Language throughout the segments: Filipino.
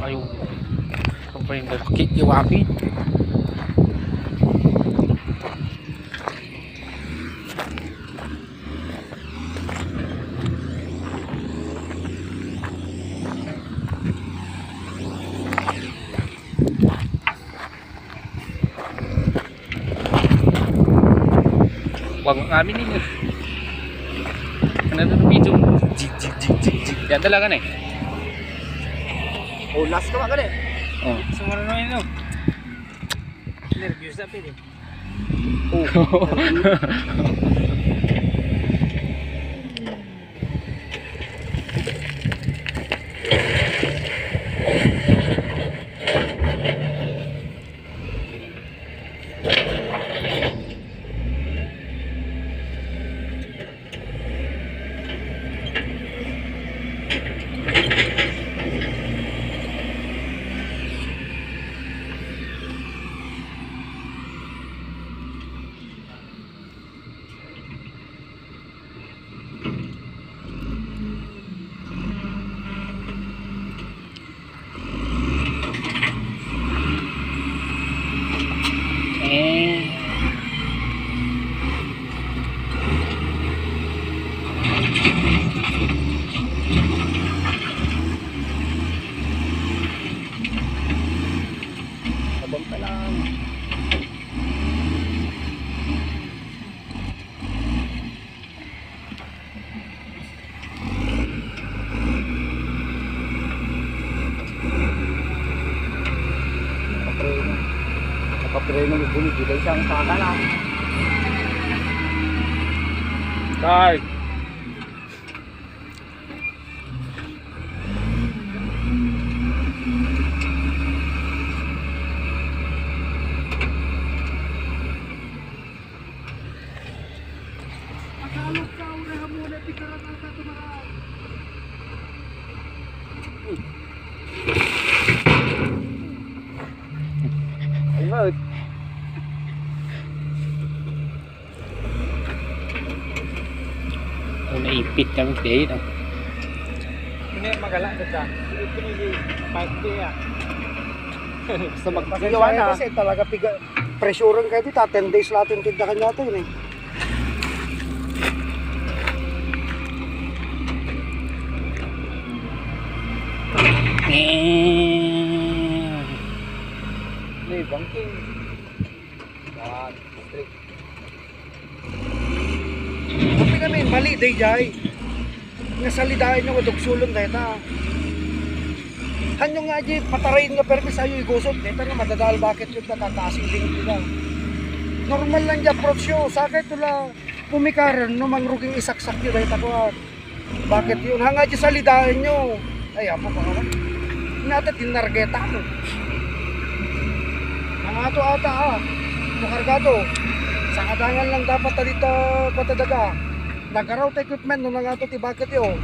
Ayun. Ano pa yung lalaki? Iwaki. Wag ang amin ninyo. Ano na video? Jig jig jig jig jig. Yan talaga na eh. Oh, last ka ba ka rin? Oh. Sumara na yun, no? Nervous na pili. Oh. Abang pa lang. Nakapreno mo binigay siyang saka lang. Card. Makalog ka, unahan muna, pikaran ang tatumaraan. Ayun. Naipit kami dito. Ini magalang ka dyan. Ito yung pati yan. Sa magpasensya na kasi talaga presyuran kayo dito, 10 days natin tindakan natin eh. Ini bangking. Dan strik. Kasi kami, mali day jay. Nasalidahin nyo kadog sulong dahil ta. Hanyo nga di, patarayin nga permis ayo igusot. Dito nga madadal bakit yung natataasing lingit nila. Normal lang di approach yun. Sakit nila pumikaran no mangruging isaksak yun dahil ako. Bakit yun? Hanga di salidahin nyo. Ay, apo pa ka ba? Natin tinargeta mo. Ang ato ata makargado. Sa kadangan lang dapat na dito patadaga. Nag-route equipment nung nga ito bakit yun.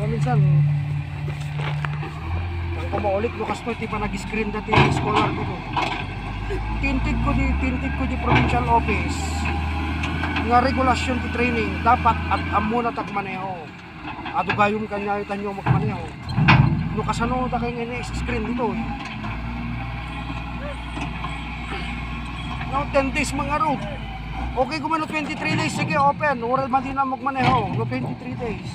Minsan ang kumaulit lukas to, di pa nag-screen dati yung scholar ko. Tintig ko di provincial office nga regulasyon ti training dapat at amuna tagmaneho ado gayong kanya itanyo magmaneho lukas ano ta kay nga screen dito now 10 days mga road okay kumano 23 days sige open oral man din na magmaneho no 23 days.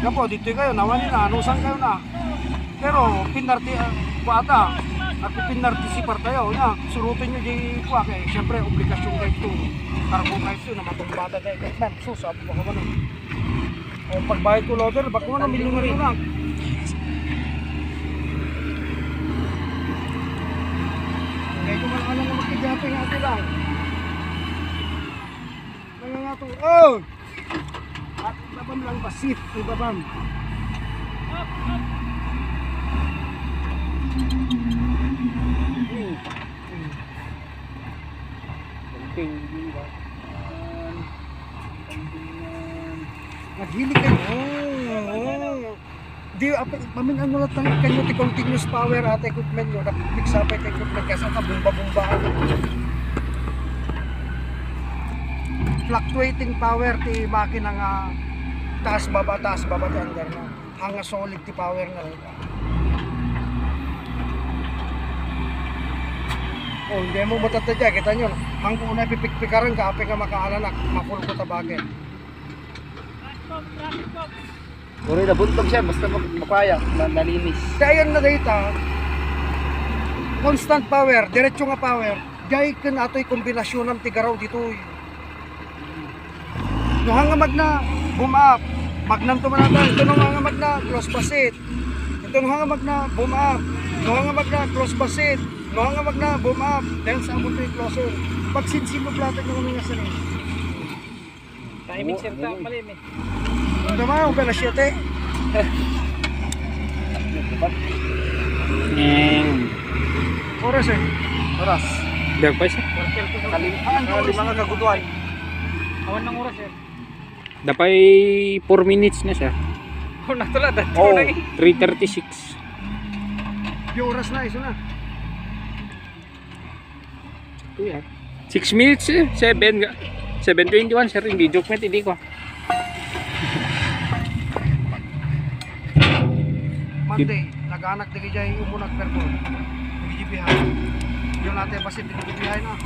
Gapo, dito kayo, nawani na, anusan kayo na. Pero, pinarti, bata, at pinartisipar tayo, na, surutin nyo di kuha kay, siyempre, obligasyon kayo ito. Kargo kayo ito, na matumbata kayo, ma'am, susap, baka ba na. O, pagbayad ko loader, baka mo na, milyon na rin lang. Kaya kung mga alam na magkigyate nga ito lang. Kaya nga ito, oh! At ibabam lang ba? Sit, ibabam. Bangking, di ba? Naghilig kayo. Oh. Di pamin ano lang tanong kanyo ti continuous power at equipment nyo, napiksapay ti equipment kasi ka bumba-bumbaan. Fluctuating power ti makina nga taas baba ti under na. Hanga solid ti power na rin. Oh, hindi mo matatadya, kita nyo. Ang una pipikpikaran ka, api nga makaalanak, mapul ko tabagan. Puro nabuntog siya, basta mapaya, nalinis. Kaya na data, constant power, diretso nga power, dahil kan ato'y kombinasyon ng tigaraw dito. No hanga magna, boom up, magnam tumanatan, ito no hanga magna, close basit. Ito no hanga magna, boom up, no hanga magna, close basit. No hanga magna, boom up, dahil sa abot yung closer. Pag sinsin mo plato nyo kami nga sa rin. Timing sir, malimit. Ano naman, okay na siya, te. Oras eh. Oras. Berg pa siya. Lima nga kagutuan. Awan ng oras sir. Dapay 4 minutes na siya. Oh, natulad. Oh, 3:36. Yung oras na, iso na. 6 minutes eh. 7:21 sir. Hindi joke met, hindi ko. Monday, nag-anak di kaya yung umunag perko. Nag-GBH. Yung natin pasit, nag-GBH na.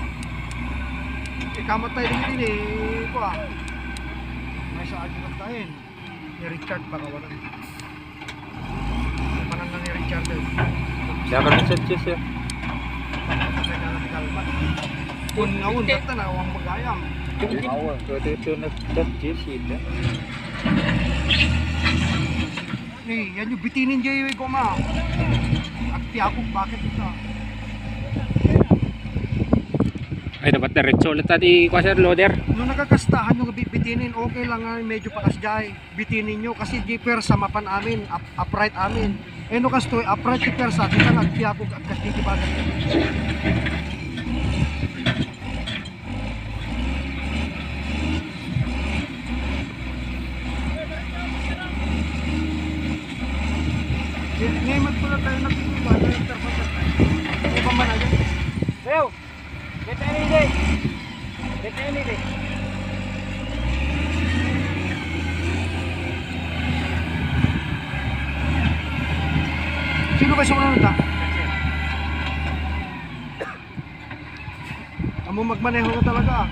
Ikamatay din eh, ko ah. May sa akin magtahin. Ni Richard baka wala. Panang na ni Richard eh. Siya ka ng set siya. Patay na natin kalmat. Kung ngawon, data na awang magayam. Awan, ito nag-set siya. Eh, yan yung bitinin dyan yung goma. Akti ako, bakit ito? Ay, dapat diretso ulit tadi ko sir, loader. Nung nagkakastahan yung bitinin, okay lang nga medyo pakas dyan. Bitinin nyo kasi di persa mapan amin, upright amin. Eh no kasto, upright di persa, di lang akti ako kasi di bagat. Ngayon po na tayo nagpipiliwa, may pamana dyan. Leo, get any day. Get any day. Sino ba sumunod na? Amo magmaneho ka talaga.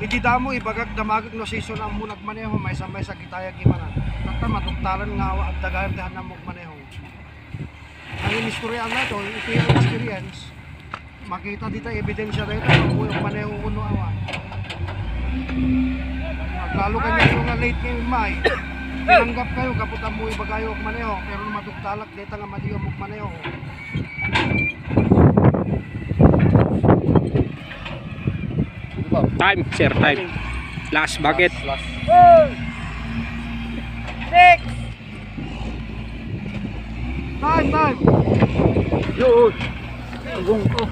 Hindi damo ibagag damagag no season ang mo nagmaneho may sa kitaya gimana. Tata matugtalan nga wa at dagayan dahan na magmaneho. Ang istorya na to, ito yung experience. Makita dito ebidensya dito kung yung maneho uno awan. Lalo kanya yung nga late ngayon May. Tinanggap kayo kaputan mo ibagayo og maneho pero matugtalak dito nga maliyo mo maneho. Time, sir, time. Last bucket. Last. 6 Time. Yun. Agong ko.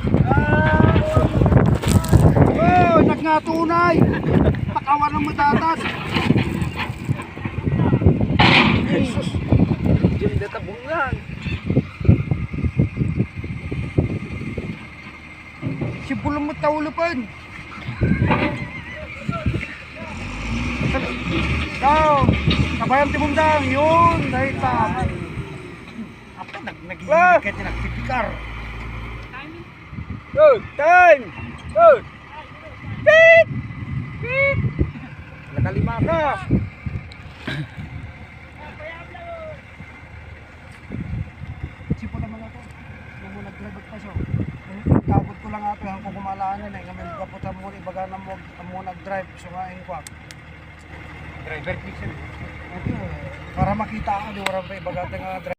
Oh, nagnatunay. Pakawan ng matatas. Jesus. Diyan data bungan. Si bulong mo taulupan. Ikaw, kabayang timundang, yun, dahil ta. Apa, nag-iikit na nagtipikar. Good time. Good. Beep. Beep. Nakalima ka. Sipo naman ako. Nung mo nag-drive pa siya. Tapos ko lang ako ang kukumalaan yun. Ngayon kaputan mo, ibaga na mo nag-drive. So nga yung kwak. Driver fixer. Para makita ako, di waran pa ibaga nga drive.